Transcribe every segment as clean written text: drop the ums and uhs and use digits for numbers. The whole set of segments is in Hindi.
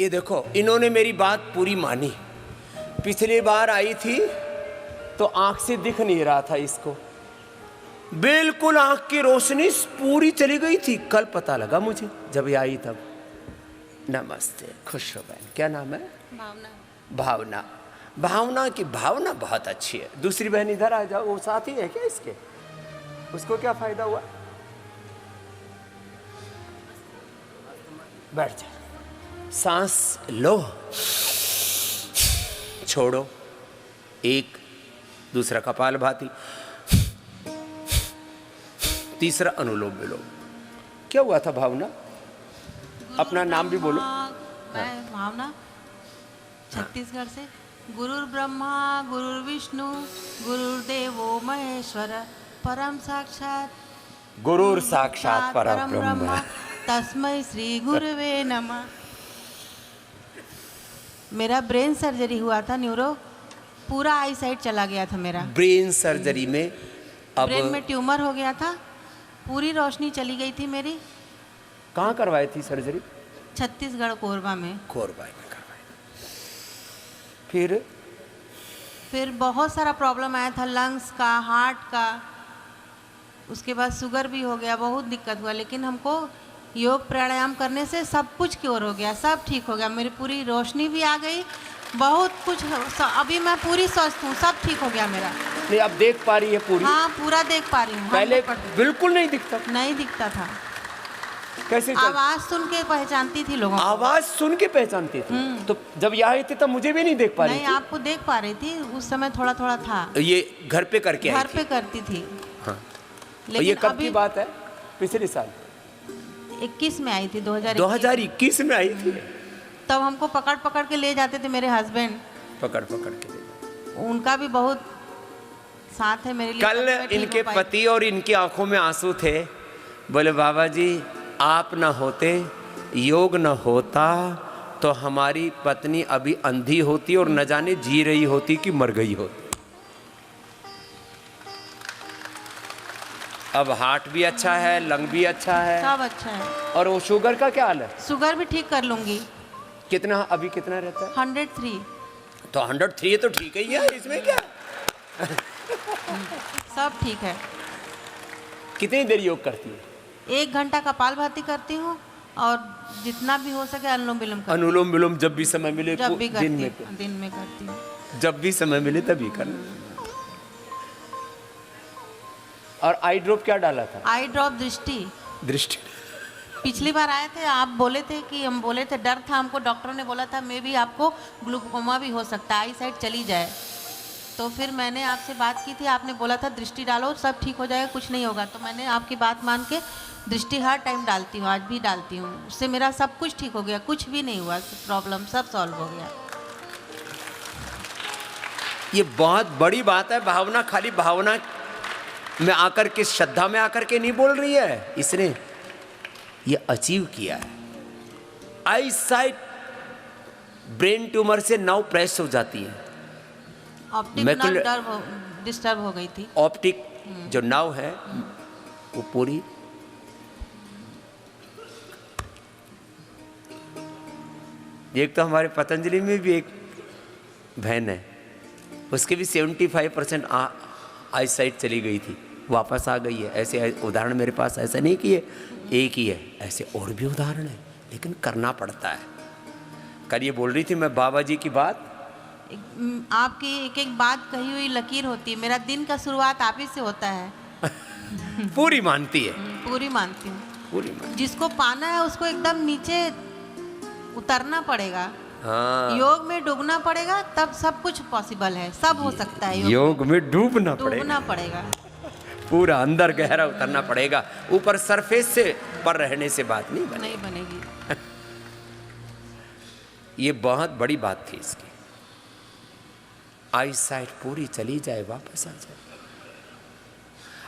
ये देखो, इन्होंने मेरी बात पूरी मानी। पिछली बार आई थी तो आंख से दिख नहीं रहा था इसको, बिल्कुल आंख की रोशनी पूरी चली गई थी। कल पता लगा मुझे जब ये आई तब। नमस्ते, खुश हो बहन। क्या नाम है? भावना। भावना। भावना की भावना बहुत अच्छी है। दूसरी बहन इधर आ जाओ, वो साथी है क्या इसके? उसको क्या फायदा हुआ? बैठ जा, सांस लो, छोड़ो, एक, दूसरा कपालभाति, तीसरा अनुलोम विलोम। क्या हुआ था भावना? अपना नाम भी बोलो। मैं भावना, छत्तीसगढ़ से। गुरुर् ब्रह्मा गुरुर् विष्णु गुरुर्देवो महेश्वर परम साक्षात गुरुर साक्षात परम ब्रह्म तस्मै श्री गुरुवे नमः। मेरा ब्रेन सर्जरी हुआ था, न्यूरो, पूरा आई साइट चला गया था मेरा। ब्रेन सर्जरी में अब ब्रेन में ट्यूमर हो गया था, पूरी रोशनी चली गई थी मेरी। कहाँ करवाई थी सर्जरी? छत्तीसगढ़ कोरबा में। कोरबा में करवाई। फिर बहुत सारा प्रॉब्लम आया था, लंग्स का, हार्ट का, उसके बाद शुगर भी हो गया, बहुत दिक्कत हुआ। लेकिन हमको योग प्राणायाम करने से सब कुछ क्योर हो गया, सब ठीक हो गया। मेरी पूरी रोशनी भी आ गई, बहुत कुछ। अभी मैं पूरी स्वस्थ हूँ, सब ठीक हो गया मेरा। नहीं, अब देख पा रही है पूरी? हाँ, पूरा देख पा रही हूँ। पहले बिल्कुल नहीं दिखता। नहीं दिखता था। कैसे? आवाज सुन के पहचानती थी लोगों को। आवाज सुन के पहचानती थी? तो जब यहाँ आई थी तब मुझे भी नहीं देख पा रही नहीं, थी? आपको देख पा रही थी उस समय, थोड़ा थोड़ा था। ये घर पे करके आई घर थी? पे करती थी। हाँ। लेकिन ये कब अभी की बात है? पिछले साल 21 में आई थी, 2021 में आई थी। तब हमको पकड़ पकड़ के ले जाते थे मेरे हस्बैंड, पकड़ पकड़ के। उनका भी बहुत साथ है मेरे लिए। कल इनके पति और इनकी आंखों में आंसू थे। बोले बाबा जी, आप न होते, योग न होता तो हमारी पत्नी अभी अंधी होती और न जाने जी रही होती कि मर गई होती। अब हार्ट भी अच्छा है, लंग भी अच्छा है, सब अच्छा है। और वो शुगर का क्या हाल है? शुगर भी ठीक कर लूंगी। कितना अभी कितना रहता है? 103। तो 103 तो ठीक ही है, इसमें क्या? सब ठीक है। कितनी देर योग करती है? 1 घंटा कपालभाति करती हूँ और जितना भी हो सके अनुलोम विलोम करती हूँ। अनुलोम विलोम जब भी समय मिले, जब भी करती दिन में हूँ, दिन में करती हूँ। जब भी समय मिले तभी करना। और आई ड्रॉप क्या डाला था? आई ड्रॉप दृष्टि। दृष्टि। पिछली बार आए थे, आप बोले थे कि हम बोले थे, डर था हमको, डॉक्टरों ने बोला था मे भी आपको ग्लूकोमा भी हो सकता है, आई साइड चली जाए। तो फिर मैंने आपसे बात की थी, आपने बोला था दृष्टि डालो, सब ठीक हो जाएगा, कुछ नहीं होगा। तो मैंने आपकी बात मान के दृष्टि हर टाइम डालती हूँ, आज भी डालती हूँ। उससे मेरा सब कुछ ठीक हो गया, कुछ भी नहीं हुआ, प्रॉब्लम सब सॉल्व हो गया। ये बहुत बड़ी बात है। भावना खाली भावना में आकर के, श्रद्धा में आकर के नहीं बोल रही है, इसने ये अचीव किया है। आई साइट ब्रेन ट्यूमर से नाउ प्रेस हो जाती है। ऑप्टिक नर्व डिस्टर्ब हो गई थी। ऑप्टिक जो नाव है वो पूरी एक तो हमारे पतंजलि में भी एक बहन है, उसके भी 75% आई साइट चली गई थी, वापस आ गई है। ऐसे उदाहरण मेरे पास ऐसा नहीं कि ये एक ही है, ऐसे और भी उदाहरण है, लेकिन करना पड़ता है। कल ये बोल रही थी मैं बाबा जी की बात, आपकी एक एक बात कही हुई लकीर होती है। मेरा दिन का शुरुआत आप ही से होता है। पूरी मानती है। पूरी मानती हूँ। पूरी मानती। जिसको पाना है उसको एकदम नीचे उतरना पड़ेगा। हाँ। योग में डूबना पड़ेगा, तब सब कुछ पॉसिबल है, सब हो सकता है। योग में डूबना पड़ेगा। पूरा अंदर गहरा उतरना पड़ेगा। ऊपर सरफेस से पर रहने से बात नहीं बनेगी। ये बहुत बड़ी बात थी इसकी। आई साइट पूरी चली जाए, वापस आ जाए।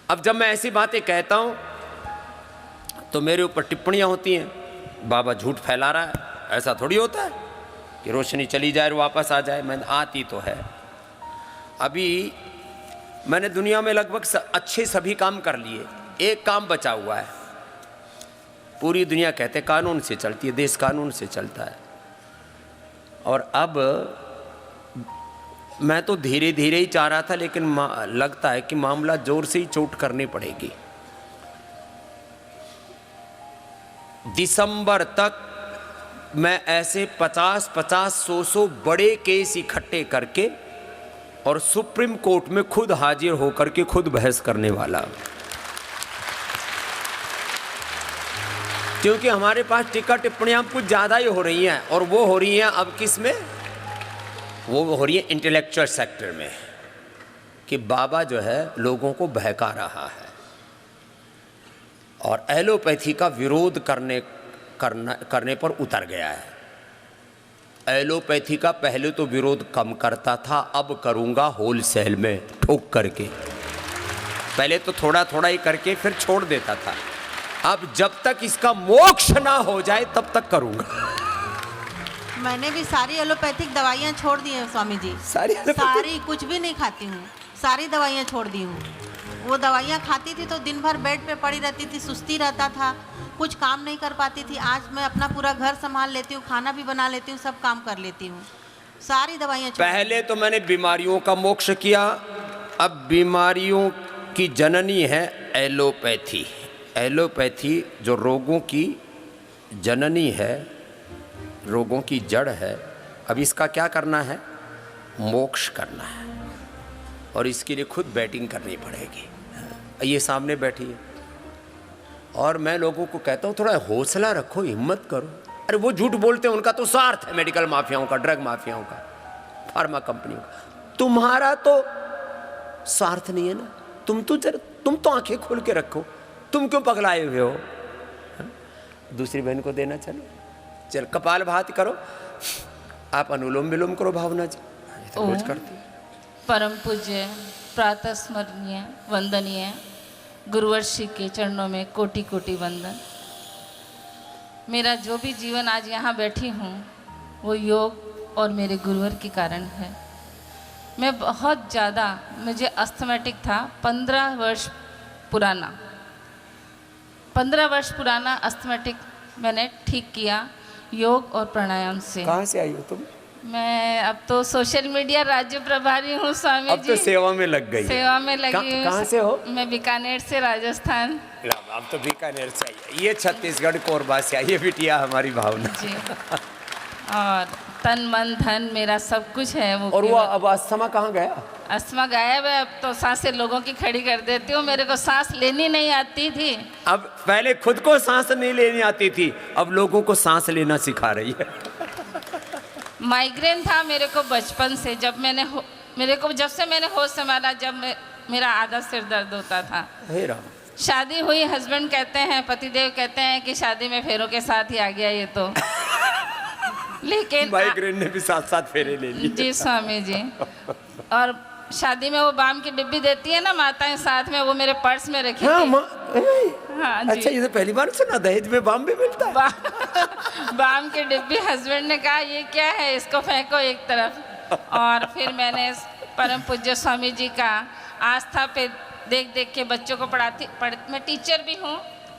अब जब मैं ऐसी बातें कहता हूं तो मेरे ऊपर टिप्पणियां होती हैं, बाबा झूठ फैला रहा है। ऐसा थोड़ी होता है कि रोशनी चली जाए और वापस आ जाए। मैं आती तो है। अभी मैंने दुनिया में लगभग अच्छे सभी काम कर लिए, एक काम बचा हुआ है। पूरी दुनिया कहते कानून से चलती है, देश कानून से चलता है। और अब मैं तो धीरे धीरे ही चाह रहा था, लेकिन लगता है कि मामला जोर से ही चोट करनी पड़ेगी। दिसंबर तक मैं ऐसे 50-50, 100 बड़े केस इकट्ठे करके और सुप्रीम कोर्ट में खुद हाजिर होकर के खुद बहस करने वाला, क्योंकि हमारे पास टीका टिप्पणियां कुछ ज़्यादा ही हो रही हैं, और वो हो रही हैं अब किस में, वो हो रही है इंटेलेक्चुअल सेक्टर में, कि बाबा जो है लोगों को बहका रहा है और एलोपैथी का विरोध करने पर उतर गया है। एलोपैथी का पहले तो विरोध कम करता था, अब करूँगा होलसेल में ठोक करके। पहले तो थोड़ा थोड़ा ही करके फिर छोड़ देता था, अब जब तक इसका मोक्ष ना हो जाए तब तक करूँगा। मैंने भी सारी एलोपैथिक दवाइयाँ छोड़ दी हैं स्वामी जी, सारी कुछ भी नहीं खाती हूँ, सारी दवाइयाँ छोड़ दी हूँ। वो दवाइयाँ खाती थी तो दिन भर बेड पे पड़ी रहती थी, सुस्ती रहता था, कुछ काम नहीं कर पाती थी। आज मैं अपना पूरा घर संभाल लेती हूँ, खाना भी बना लेती हूँ, सब काम कर लेती हूँ, सारी दवाइयाँ। पहले तो मैंने बीमारियों का मोक्ष किया, अब बीमारियों की जननी है एलोपैथी। एलोपैथी जो रोगों की जननी है, रोगों की जड़ है, अब इसका क्या करना है, मोक्ष करना है, और इसके लिए खुद बैटिंग करनी पड़ेगी। ये सामने बैठी है और मैं लोगों को कहता हूँ थोड़ा हौसला रखो, हिम्मत करो। अरे वो झूठ बोलते हैं, उनका तो स्वार्थ है, मेडिकल माफियाओं का, ड्रग माफियाओं का, फार्मा कंपनियों का। तुम्हारा तो स्वार्थ नहीं है ना, तुम तो आंखें खोल के रखो, तुम क्यों पगलाए हुए हो। दूसरी बहन को देना, चल कपाल भाती करो, आप अनुलोम विलोम करो भावना जी, तो कुछ करती। परम पूज्य प्रातः स्मरणीय वंदनीय गुरुवर श्री के चरणों में कोटि कोटि वंदन। मेरा जो भी जीवन आज यहाँ बैठी हूँ वो योग और मेरे गुरुवर के कारण है। मैं बहुत ज़्यादा, मुझे अस्थमेटिक था 15 वर्ष पुराना, 15 वर्ष पुराना अस्थमेटिक मैंने ठीक किया योग और प्राणायाम से। कहाँ से आई हो तुम? मैं अब तो सोशल मीडिया राज्य प्रभारी हूँ स्वामी जी। अब तो सेवा में लग गई। सेवा में लगी हूँ। कहाँ से हो? मैं बीकानेर से, राजस्थान। अब तो बीकानेर से आई, ये छत्तीसगढ़ कोरबा से आई, ये बिटिया हमारी भावना जी। और तन मन धन मेरा सब कुछ है वो। और वो अब अस्थमा कहाँ गया? अस्थमा गायब है, अब तो सांसें लोगों की खड़ी कर देती हूँ। मेरे को सांस लेनी नहीं आती थी, अब पहले खुद को सांस नहीं लेनी आती थी, अब लोगों को सांस लेना सिखा रही है। माइग्रेन था मेरे को बचपन से, जब से मैंने होश संभाला, जब मेरा आधा सिर दर्द होता था। हे राम। शादी हुई, हस्बैंड कहते हैं, पतिदेव कहते हैं कि शादी में फेरों के साथ ही आ गया ये तो। लेकिन माइग्रेन ने भी साथ साथ फेरे ले लिए। जी स्वामी जी। और शादी में वो बाम की डिब्बी देती है ना माताएं साथ में, वो मेरे पर्स में रखी थी। हाँ जी। अच्छा, ये तो पहली बार सुना, दहेज में बाम भी मिलता है। बाम की डिब्बी, हस्बैंड ने कहा ये क्या है, इसको फेंको एक तरफ। और फिर मैंने परम पूज्य स्वामी जी का आस्था पे देख देख के बच्चों को मैं टीचर भी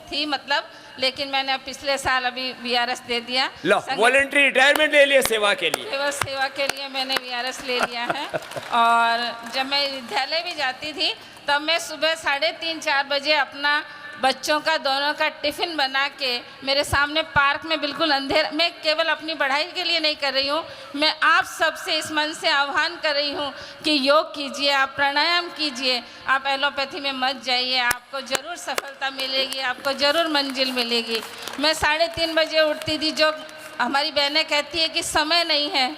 थी मतलब, लेकिन मैंने अब पिछले साल अभी VRS दे दिया। वॉलंटरी रिटायरमेंट ले लिया सेवा के लिए। सेवा के लिए मैंने VRS ले लिया है। और जब मैं विद्यालय भी जाती थी तब मैं सुबह 3:30-4 बजे अपना बच्चों का दोनों का टिफ़िन बना के मेरे सामने पार्क में बिल्कुल अंधेरा, मैं केवल अपनी पढ़ाई के लिए नहीं कर रही हूँ, मैं आप सबसे इस मन से आह्वान कर रही हूँ कि योग कीजिए, आप प्राणायाम कीजिए, आप एलोपैथी में मत जाइए, आपको ज़रूर सफलता मिलेगी, आपको ज़रूर मंजिल मिलेगी। मैं 3:30 बजे उठती थी, जो हमारी बहनें कहती है कि समय नहीं है।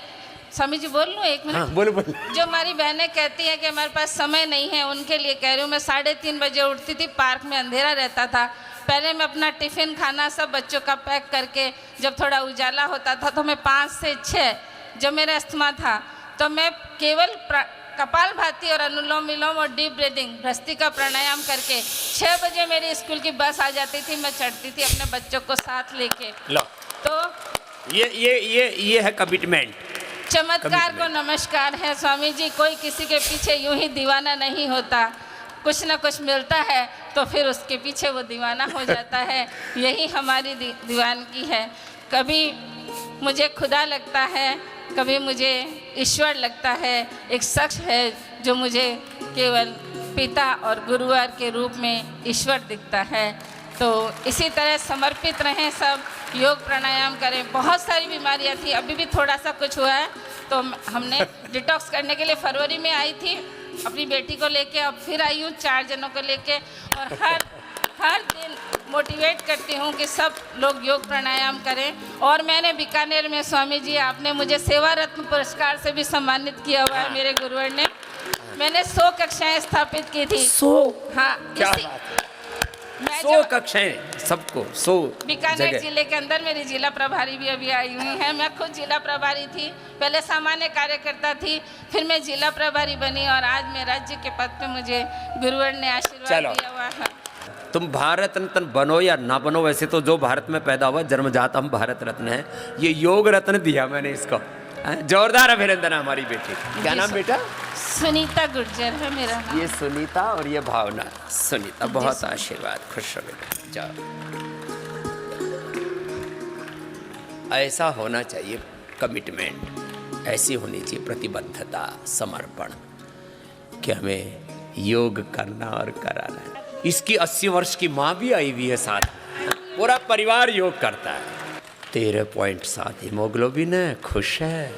स्वामी जी बोल लूँ 1 मिनट? हाँ, बोलो। जो हमारी बहनें कहती हैं कि हमारे पास समय नहीं है, उनके लिए कह रही हूँ। मैं 3:30 बजे उठती थी, पार्क में अंधेरा रहता था, पहले मैं अपना टिफ़िन खाना सब बच्चों का पैक करके, जब थोड़ा उजाला होता था तो मैं 5 से 6, जब मेरा अस्थमा था तो मैं केवल कपाल भाती और अनुलोम विलोम और डीप ब्रीदिंग, भ्रष्टिका प्राणायाम करके 6 बजे मेरी स्कूल की बस आ जाती थी, मैं चढ़ती थी अपने बच्चों को साथ लेके। तो ये है कमिटमेंट। चमत्कार को नमस्कार है स्वामी जी। कोई किसी के पीछे यूं ही दीवाना नहीं होता, कुछ ना कुछ मिलता है तो फिर उसके पीछे वो दीवाना हो जाता है। यही हमारी दीवानगी है। कभी मुझे खुदा लगता है, कभी मुझे ईश्वर लगता है, एक शख्स है जो मुझे केवल पिता और गुरुवर के रूप में ईश्वर दिखता है। तो इसी तरह समर्पित रहें, सब योग प्राणायाम करें। बहुत सारी बीमारियां थी, अभी भी थोड़ा सा कुछ हुआ है, तो हमने डिटॉक्स करने के लिए फरवरी में आई थी अपनी बेटी को लेके, अब फिर आई हूँ 4 जनों को लेके, और हर दिन मोटिवेट करती हूँ कि सब लोग योग प्राणायाम करें। और मैंने बीकानेर में, स्वामी जी आपने मुझे सेवा रत्न पुरस्कार से भी सम्मानित किया हुआ है मेरे गुरुवर ने। मैंने 100 कक्षाएं स्थापित की थी। 100? हाँ, क्या बात है, 100 कक्षाएं सबको, 100 बीकानेर जिले के अंदर मेरी जिला प्रभारी भी अभी आई हुई है। मैं खुद जिला प्रभारी थी, पहले सामान्य कार्यकर्ता थी, फिर मैं जिला प्रभारी बनी और आज मैं राज्य के पद पे मुझे गुरुवर ने आशीर्वाद दिया हुआ है। तुम भारत रत्न बनो या ना बनो, वैसे तो जो भारत में पैदा हुआ जन्मजात हम भारत रत्न है, ये योग रत्न दिया मैंने इसको। जोरदार अभिनंदन है हमारी बेटी। क्या नाम बेटा? सुनीता गुर्जर है मेरा नाम। ये सुनीता और ये भावना। सुनीता, बहुत आशीर्वाद, खुश रहो बेटा, जाओ। ऐसा होना चाहिए कमिटमेंट, ऐसी होनी चाहिए प्रतिबद्धता, समर्पण कि हमें योग करना और कराना है। इसकी 80 वर्ष की माँ भी आई हुई है साथ, पूरा परिवार योग करता है। 13.7 हीमोग्लोबिन है, खुश है।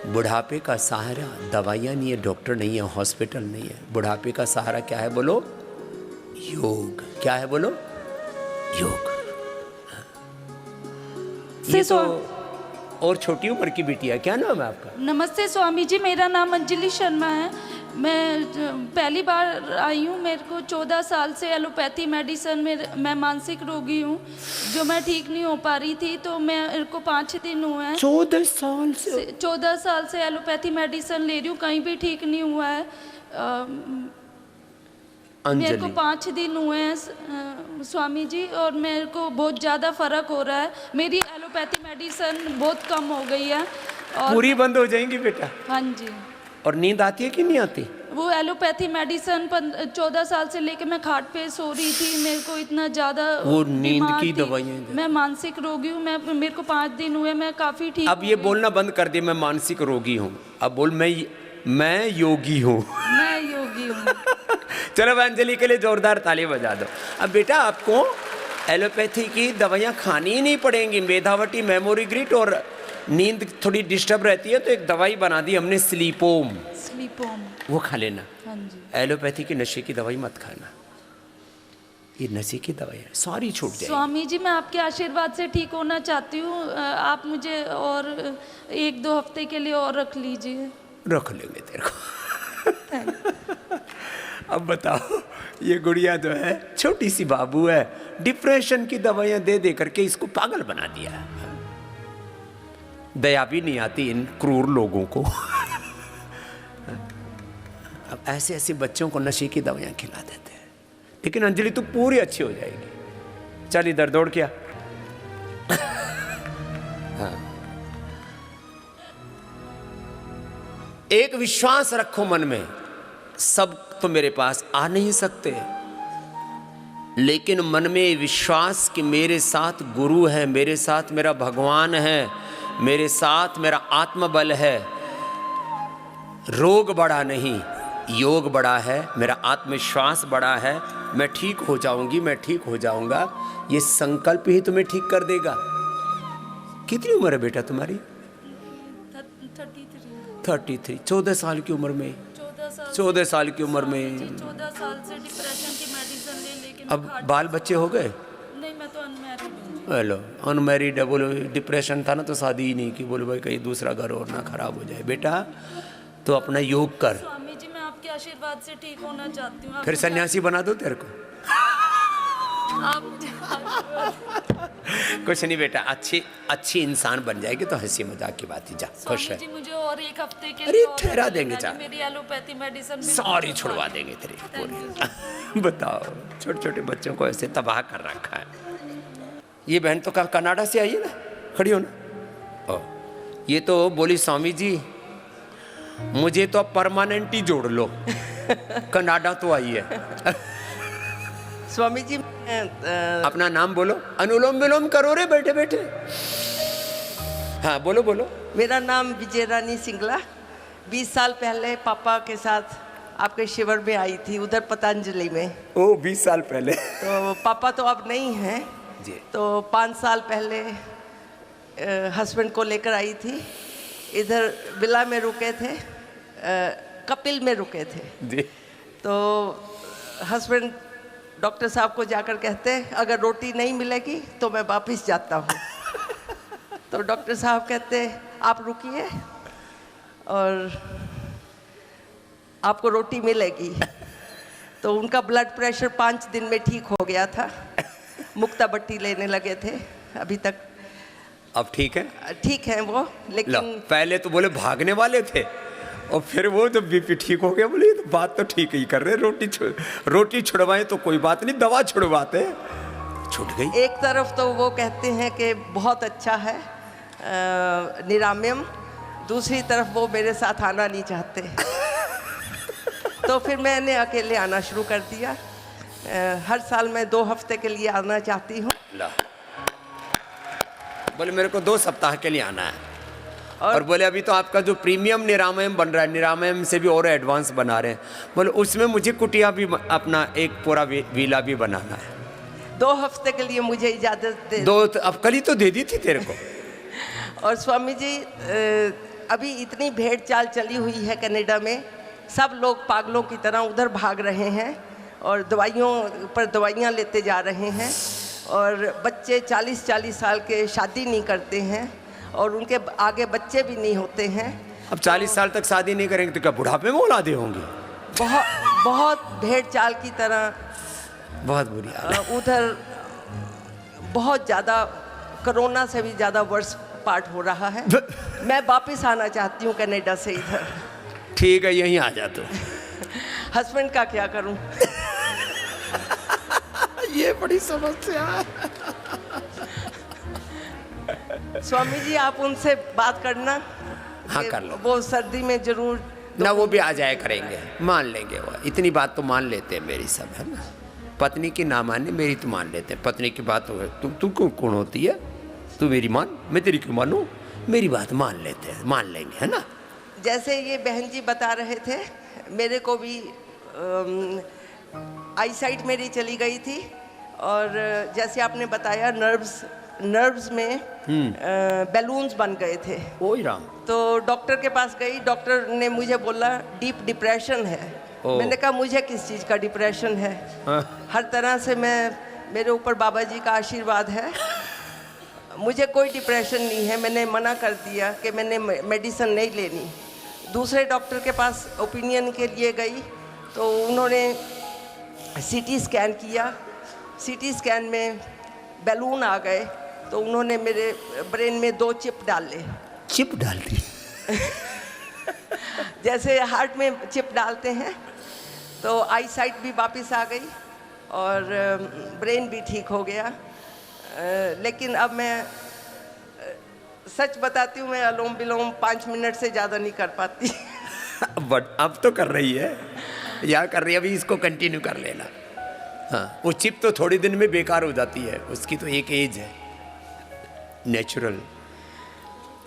बुढ़ापे का सहारा दवाइयाँ नहीं है, डॉक्टर नहीं है, हॉस्पिटल नहीं है। बुढ़ापे का सहारा क्या है बोलो? योग। क्या है बोलो? योग। ये तो और छोटी उम्र की बिटिया, क्या नाम है आपका? नमस्ते स्वामी जी, मेरा नाम अंजलि शर्मा है। मैं पहली बार आई हूँ। मेरे को 14 साल से एलोपैथी मेडिसिन में, मैं मानसिक रोगी हूँ, जो मैं ठीक नहीं हो पा रही थी, तो मेरे को 5 दिन हुए हैं। 14 साल से? 14 साल से एलोपैथी मेडिसिन ले रही हूँ, कहीं भी ठीक नहीं हुआ है। मेरे को 5 दिन हुए हैं स्वामी जी, और मेरे को बहुत ज़्यादा फ़र्क हो रहा है। मेरी एलोपैथी मेडिसिन बहुत कम हो गई है और पूरी बंद हो जाएंगी बेटा? हाँ जी। और नींद आती है कि नहीं आती? वो एलोपैथी मेडिसिन 14 साल से लेके मैं खाट पे सो रही थी। मेरे को इतना ज़्यादा वो नींद बीमार की थी। दवाइयाँ? मैं मानसिक रोगी हूँ। मेरे को 5 दिन हुए, मैं काफ़ी ठीक। अब ये बोलना बंद कर दिया मैं मानसिक रोगी हूँ, अब बोल मैं योगी हूँ। मैं योगी हूँ। चलो अंजलि के लिए जोरदार ताली बजा दो। अब बेटा आपको एलोपैथी की दवाइयाँ खानी ही नहीं पड़ेंगी। मेधावटी, मेमोरी ग्रिट और नींद थोड़ी डिस्टर्ब रहती है, तो एक दवाई बना दी हमने, स्लीपोम। वो खा लेना। हाँ जी। एलोपैथी की नशे की दवाई मत खाना, ये नशे की दवाई है, सारी छूट जाएगी। स्वामी जी, मैं आपके आशीर्वाद से ठीक होना चाहती हूँ। आप मुझे और 1-2 हफ्ते के लिए और रख लीजिए। रख लेंगे तेरे को। अब बताओ, ये गुड़िया जो है, छोटी सी बाबू है, डिप्रेशन की दवाइयाँ दे दे करके इसको पागल बना दिया है। दया भी नहीं आती इन क्रूर लोगों को। अब ऐसे ऐसे बच्चों को नशे की दवाइयाँ खिला देते हैं। लेकिन अंजलि तू पूरी अच्छी हो जाएगी। चल इधर दौड़ क्या। हाँ। एक विश्वास रखो मन में, सब तो मेरे पास आ नहीं सकते, लेकिन मन में विश्वास कि मेरे साथ गुरु है, मेरे साथ मेरा भगवान है, मेरे साथ मेरा आत्मबल है। रोग बड़ा नहीं, योग बड़ा है, मेरा आत्मविश्वास बड़ा है। मैं ठीक हो जाऊंगी, मैं ठीक हो जाऊंगा। ये संकल्प ही तुम्हें ठीक कर देगा। कितनी उम्र है बेटा तुम्हारी? 33। 14 साल की उम्र में? 14 साल की उम्र में 14 साल से डिप्रेशन की मेडिसिन ले, लेकिन अब बाल बच्चे हो गए? नहीं, मैं तो अनमैरिड हूँ। हेलो, अनमैरिड है, बोलो डिप्रेशन था ना तो शादी ही नहीं की, बोलो भाई कहीं दूसरा घर और ना खराब हो जाए। बेटा तो अपना योग कर। स्वामी जी, मैं आपके आशीर्वाद से ठीक होना चाहती हूँ। फिर सन्यासी बना दो तेरे को। आप मुझे कुछ नहीं बेटा, अच्छी इंसान बन जाएगी तो हंसी मजाक की बात ही। जा खुश है। जी, मुझे और 1 हफ्ते के अरे लिए और ठहरा रख देंगे, लेना। चार मेरी एलोपैथी मेडिसिन सारी छुड़वा देंगे तेरी पूरी। बताओ, छोटे छोटे बच्चों को ऐसे तबाह कर रखा है। ये बहन तो कनाडा से आई है ना, खड़ी हो ना। ओ, ये तो बोली स्वामी जी मुझे तो अब परमानेंट ही जोड़ लो। कनाडा तो आई है। स्वामी जी, अपना नाम बोलो। अनुलोम विलोम करो रे बैठे बैठे। हाँ बोलो बोलो। मेरा नाम विजय रानी सिंगला। 20 साल पहले पापा के साथ आपके शिविर में आई थी, उधर पतंजलि में। ओ 20 साल पहले। तो पापा तो अब नहीं हैं जी। तो 5 साल पहले हस्बैंड को लेकर आई थी। इधर विला में रुके थे, कपिल में रुके थे। जी। तो हस्बैंड डॉक्टर साहब को जाकर कहते अगर रोटी नहीं मिलेगी तो मैं वापस जाता हूँ। तो डॉक्टर साहब कहते आप रुकिए और आपको रोटी मिलेगी। तो उनका ब्लड प्रेशर 5 दिन में ठीक हो गया था। मुक्ता बट्टी लेने लगे थे, अभी तक अब ठीक है? ठीक है वो, लो, लेकिन पहले तो बोले भागने वाले थे और फिर वो जब बीपी ठीक हो गया बोले ये तो बात तो ठीक ही कर रहे, रोटी छुड़वाएं तो कोई बात नहीं, दवा छुड़वाते, छूट गई। एक तरफ तो वो कहते हैं कि बहुत अच्छा है निराम्यम, दूसरी तरफ वो मेरे साथ आना नहीं चाहते। तो फिर मैंने अकेले आना शुरू कर दिया। हर साल मैं 2 हफ्ते के लिए आना चाहती हूँ। बोले मेरे को 2 सप्ताह के लिए आना है और बोले अभी तो आपका जो प्रीमियम निरामयम बन रहा है, निरामयम से भी और एडवांस बना रहे हैं, बोले उसमें मुझे कुटिया भी अपना एक पूरा विला भी बनाना है। 2 हफ्ते के लिए मुझे इजाज़त दे 2 अब कल ही तो दे दी थी तेरे को। और स्वामी जी अभी इतनी भेड़ चाल चली हुई है कनाडा में, सब लोग पागलों की तरह उधर भाग रहे हैं और दवाइयों पर दवाइयाँ लेते जा रहे हैं और बच्चे 40-40 साल के शादी नहीं करते हैं और उनके आगे बच्चे भी नहीं होते हैं। अब 40 साल तक शादी नहीं करेंगे तो क्या बुढ़ापे में औलादे होंगी? बहुत भेड़ चाल की तरह बहुत बुरी हालत है। उधर बहुत ज़्यादा कोरोना से भी ज़्यादा वर्ष पार्ट हो रहा है। मैं वापस आना चाहती हूँ कनाडा से इधर। ठीक है, यहीं आ जा तू। हस्बैंड का क्या करूँ? ये बड़ी समस्या है। स्वामी जी आप उनसे बात करना। हाँ, कि कर लो। वो सर्दी में जरूर ना वो भी आ जाया करेंगे, मान लेंगे वो, इतनी बात तो मान लेते हैं मेरी सब, है ना। पत्नी की ना माने मेरी तो मान लेते हैं, पत्नी की बात हो तू क्यों कौन होती है, तू मेरी मान, मैं तेरी क्यों मानूं, मेरी बात मान लेते हैं, मान लेंगे, है ना। जैसे ये बहन जी बता रहे थे, मेरे को भी आई साइट मेरी चली गई थी और जैसे आपने बताया नर्व्स में बैलून्स बन गए थे। ओए राम। तो डॉक्टर के पास गई, डॉक्टर ने मुझे बोला डीप डिप्रेशन है। मैंने कहा मुझे किस चीज़ का डिप्रेशन है? हर तरह से मेरे ऊपर बाबा जी का आशीर्वाद है, मुझे कोई डिप्रेशन नहीं है। मैंने मना कर दिया कि मैंने मेडिसिन नहीं लेनी। दूसरे डॉक्टर के पास ओपिनियन के लिए गई तो उन्होंने सीटी स्कैन किया, सीटी स्कैन में बैलून आ गए तो उन्होंने मेरे ब्रेन में 2 चिप डाले। चिप डाल दी? जैसे हार्ट में चिप डालते हैं। तो आई साइट भी वापस आ गई और ब्रेन भी ठीक हो गया। लेकिन अब मैं सच बताती हूँ, मैं अनुलोम विलोम 5 मिनट से ज़्यादा नहीं कर पाती। बट अब तो कर रही है, या कर रही है, अभी इसको कंटिन्यू कर लेना। हाँ, वो चिप तो थोड़ी दिन में बेकार हो जाती है, उसकी तो एक एज है नेचुरल।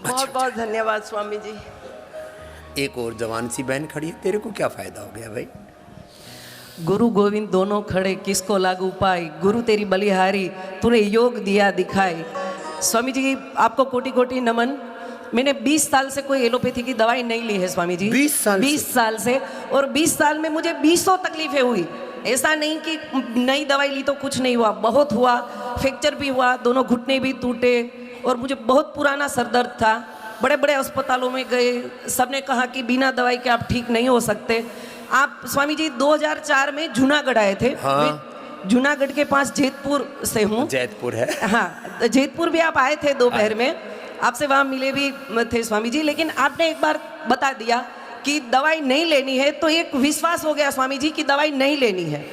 बहुत बहुत धन्यवाद स्वामी जी। एक और जवान सी बहन खड़ी है, तेरे को क्या फायदा हो गया भाई? गुरु गोविंद दोनों खड़े, किसको लागू पाई, गुरु तेरी बलिहारी, तूने योग दिया दिखाई। स्वामी जी आपको कोटि कोटि नमन। मैंने 20 साल से कोई एलोपैथी की दवाई नहीं ली है स्वामी जी। 20 साल से और 20 साल में मुझे 200 तकलीफें हुई। ऐसा नहीं कि नई दवाई ली तो कुछ नहीं हुआ, बहुत हुआ। फ्रैक्चर भी हुआ, दोनों घुटने भी टूटे और मुझे बहुत पुराना सर दर्द था। बड़े बड़े अस्पतालों में गए, सबने कहा कि बिना दवाई के आप ठीक नहीं हो सकते। आप स्वामी जी 2004 में जूनागढ़ आए थे। हाँ। जूनागढ़ के पास जैतपुर से हूँ। जैतपुर है। हाँ, जैतपुर भी आप आए थे दोपहर में, आपसे वहाँ मिले भी थे स्वामी जी। लेकिन आपने एक बार बता दिया कि दवाई नहीं लेनी है, तो एक विश्वास हो गया स्वामी जी कि दवाई नहीं लेनी है।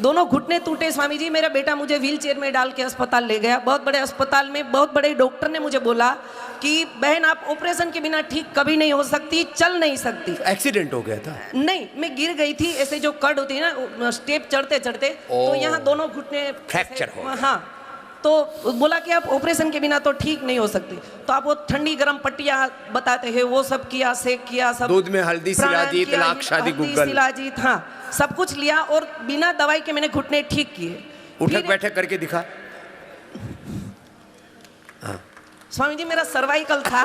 दोनों घुटने टूटे स्वामी जी। मेरा बेटा मुझे व्हील चेयर में डाल के अस्पताल ले गया। बहुत बड़े अस्पताल में बहुत बड़े डॉक्टर ने मुझे बोला कि बहन आप ऑपरेशन के बिना ठीक कभी नहीं हो सकती, चल नहीं सकती। एक्सीडेंट हो गया था? नहीं, मैं गिर गई थी। ऐसे जो कट होती है ना, स्टेप चढ़ते चढ़ते, तो यहाँ दोनों घुटने फ्रैक्चर हो। हाँ, तो बोला कि आप ऑपरेशन के बिना तो ठीक नहीं हो सकते, तो आप वो ठंडी गर्म पट्टियाँ बताते हैं, वो सब किया, सेक किया, सब दूध में हल्दी, प्राणायाम शिलाजीत, किया, लाक्षादि, हल्दी, गुग्गल। शिलाजीत, हाँ सब कुछ लिया और बिना दवाई के मैंने घुटने ठीक किए। उठक फिर- बैठक करके दिखा। स्वामी जी मेरा सर्वाइकल था,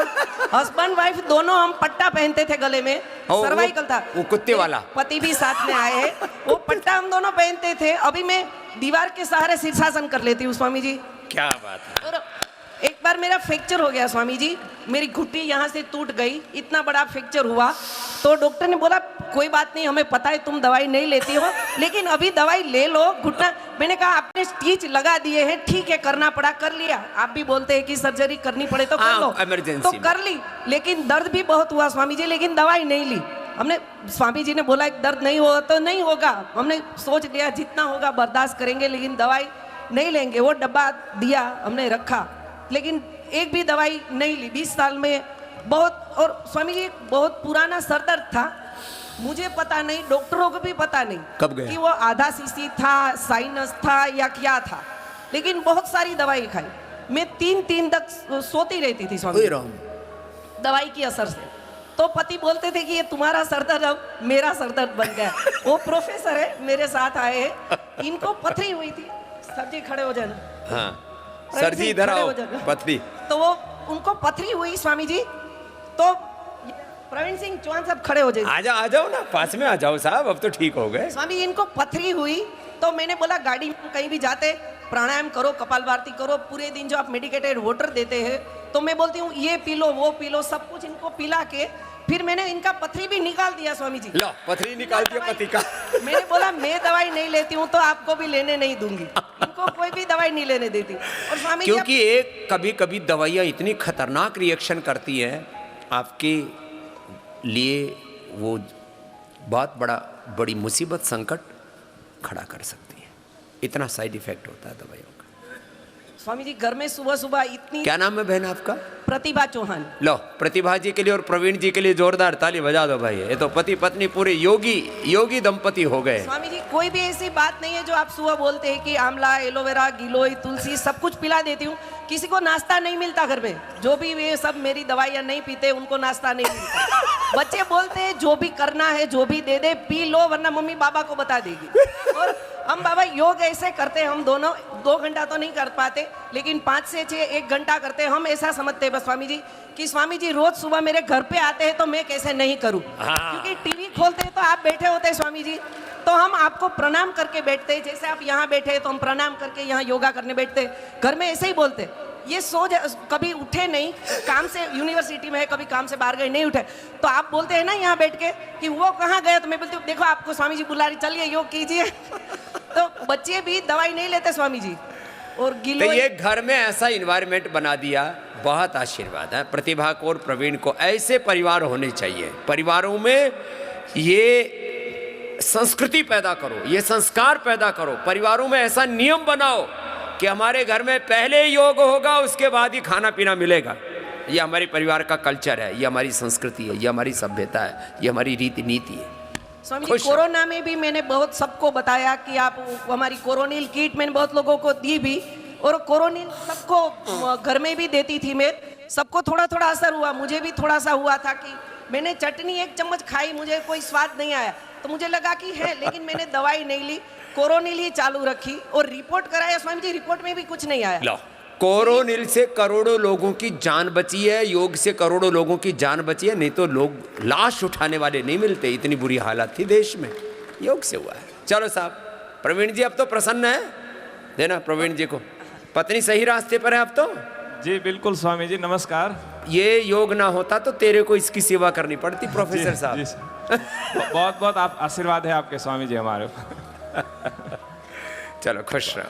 हस्बैंड वाइफ दोनों हम पट्टा पहनते थे गले में, वो- सर्वाइकल था। वो कुत्ते वाला। पति भी साथ में आए हैं, वो पट्टा हम दोनों पहनते थे। अभी मैं दीवार के सहारे शीर्षासन कर लेती हूँ स्वामी जी। क्या बात है। और एक बार मेरा फ्रैक्चर हो गया स्वामी जी, मेरी घुट्टी यहाँ से टूट गई, इतना बड़ा फ्रैक्चर हुआ। तो डॉक्टर ने बोला कोई बात नहीं, हमें पता है तुम दवाई नहीं लेती हो, लेकिन अभी दवाई ले लो घुटना। मैंने कहा आपने स्टिच लगा दिए हैं, ठीक है करना पड़ा, कर लिया। आप भी बोलते हैं कि सर्जरी करनी पड़े तो कर हाँ, लो, emergency तो में। कर ली, लेकिन दर्द भी बहुत हुआ स्वामी जी, लेकिन दवाई नहीं ली हमने। स्वामी जी ने बोला दर्द नहीं होगा तो नहीं होगा, हमने सोच लिया जितना होगा बर्दाश्त करेंगे, लेकिन दवाई नहीं लेंगे। वो डब्बा दिया, हमने रखा, लेकिन एक भी दवाई नहीं ली 20 साल में। बहुत, और स्वामी जी बहुत पुराना सर दर्द था, मुझे पता नहीं, डॉक्टरों को भी पता नहीं कब गए? कि वो आधा सीसी था, साइनस था या क्या था, लेकिन बहुत सारी दवाई खाई। मैं 3 तक सोती रहती थी स्वामी ओए जी, राम। दवाई की असर से। तो पति बोलते थे कि ये तुम्हारा सरदर्द अब मेरा सरदर्द बन गया। वो प्रोफेसर है, मेरे साथ आए हैं, इनको पथरी हुई थी। सर जी खड़े हो जाना। हाँ, सर जी इधर खड़े आओ, हो जाना। पथरी। तो वो उनको पथरी हुई स्वामी जी, तो प्रवीण सिंह चौहान साहब खड़े हो जाए। आ जाओ ना, पास में आ जाओ साहब, अब तो ठीक हो गए। स्वामी जी इनको पथरी हुई, तो मैंने बोला गाड़ी में कहीं भी जाते प्राणायाम करो, कपालभाति करो, पूरे दिन जो आप मेडिकेटेड वाटर देते हैं, तो मैं बोलती हूँ ये पी लो, वो पी लो, सब कुछ इनको पिला के फिर मैंने इनका पथरी भी निकाल दिया स्वामी जी। लो, पथरी निकाल दिया पति का। मैंने बोला मैं दवाई नहीं लेती हूँ तो आपको भी लेने नहीं दूंगी, इनको कोई भी दवाई नहीं लेने देती। और स्वामी जी क्योंकि एक कभी कभी दवाइयाँ इतनी खतरनाक रिएक्शन करती हैं आपके लिए, वो बहुत बड़ी मुसीबत, संकट खड़ा कर सकती है। इतना साइड इफेक्ट होता है दवाइयों का। स्वामी जी घर में सुबह सुबह इतनी। क्या नाम है बहन आपका? प्रतिभा चौहान। लो, प्रतिभा जी के लिए और प्रवीण जी के लिए जोरदार ताली बजा दो भाई। ये तो पति पत्नी पूरे योगी दंपति हो गए। स्वामी जी कोई भी ऐसी बात नहीं है जो आप सुबह बोलते हैं कि आंवला, एलोवेरा, गिलोय, तुलसी सब कुछ पिला देती हूँ। किसी को नाश्ता नहीं मिलता घर में, जो भी वे सब मेरी दवाइयाँ नहीं पीते उनको नाश्ता नहीं मिलता। बच्चे बोलते हैं जो भी करना है, जो भी दे दे पी लो, वरना मम्मी बाबा को बता देगी। और हम बाबा योग ऐसे करते हैं, हम दोनों 2 घंटा तो नहीं कर पाते, लेकिन 5 से 6 1 घंटा करते हैं। हम ऐसा समझते हैं बस स्वामी जी कि स्वामी जी रोज सुबह मेरे घर पे आते हैं तो मैं कैसे नहीं करूं, क्योंकि टीवी खोलते हैं तो आप बैठे होते हैं स्वामी जी, तो हम आपको प्रणाम करके बैठते हैं। जैसे आप यहाँ बैठे हैं तो हम प्रणाम करके यहाँ योगा करने बैठते हैं। घर में ऐसे ही बोलते हैं। ये कभी उठे नहीं, काम से यूनिवर्सिटी में है, कभी काम से बाहर गए नहीं उठे, तो आप बोलते हैं ना यहाँ बैठ के कि वो कहाँ गए, तो मैं बोलती हूँ देखो आपको स्वामी जी बुला रही, चलिए योग कीजिए। तो बच्चे भी दवाई नहीं लेते स्वामी जी। और तो गिलो ये घर में ऐसा इन्वायरमेंट बना दिया, बहुत आशीर्वाद है। प्रतिभा को और प्रवीण को ऐसे परिवार होने चाहिए। परिवारों में ये संस्कृति पैदा करो, ये संस्कार पैदा करो। परिवारों में ऐसा नियम बनाओ कि हमारे घर में पहले योग होगा, उसके बाद ही खाना पीना मिलेगा। ये हमारे परिवार का कल्चर है, ये हमारी संस्कृति है, ये हमारी सभ्यता है, ये हमारी रीति नीति है। स्वामी जी खुश रहो। कोरोना में भी मैंने बहुत सबको बताया कि आप हमारी कोरोनिल किट मैंने बहुत लोगों को दी भी, और कोरोनिल सबको घर में भी देती थी मैं। सबको थोड़ा थोड़ा असर हुआ, मुझे भी थोड़ा सा हुआ था कि मैंने चटनी 1 चम्मच खाई, मुझे कोई स्वाद नहीं आया, तो मुझे लगा कि है, लेकिन मैंने दवाई नहीं ली, कोरोनिल ही चालू रखी और रिपोर्ट कराया स्वामी जी, रिपोर्ट में भी कुछ नहीं आया। लो, कोरोनिल से करोड़ों लोगों की जान बची है, योग से करोड़ों लोगों की जान बची है। नहीं तो लोग लाश उठाने वाले नहीं मिलते, इतनी बुरी हालत थी देश में, योग से हुआ है। चलो साहब, प्रवीण जी अब तो प्रसन्न है, देना प्रवीण जी को। पत्नी सही रास्ते पर है अब तो? जी बिल्कुल स्वामी जी, नमस्कार। ये योग ना होता तो तेरे को इसकी सेवा करनी पड़ती प्रोफेसर साहब। जी सर। बहुत बहुत आप आशीर्वाद है आपके स्वामी जी हमारे ऊपर। चलो खुश रहो।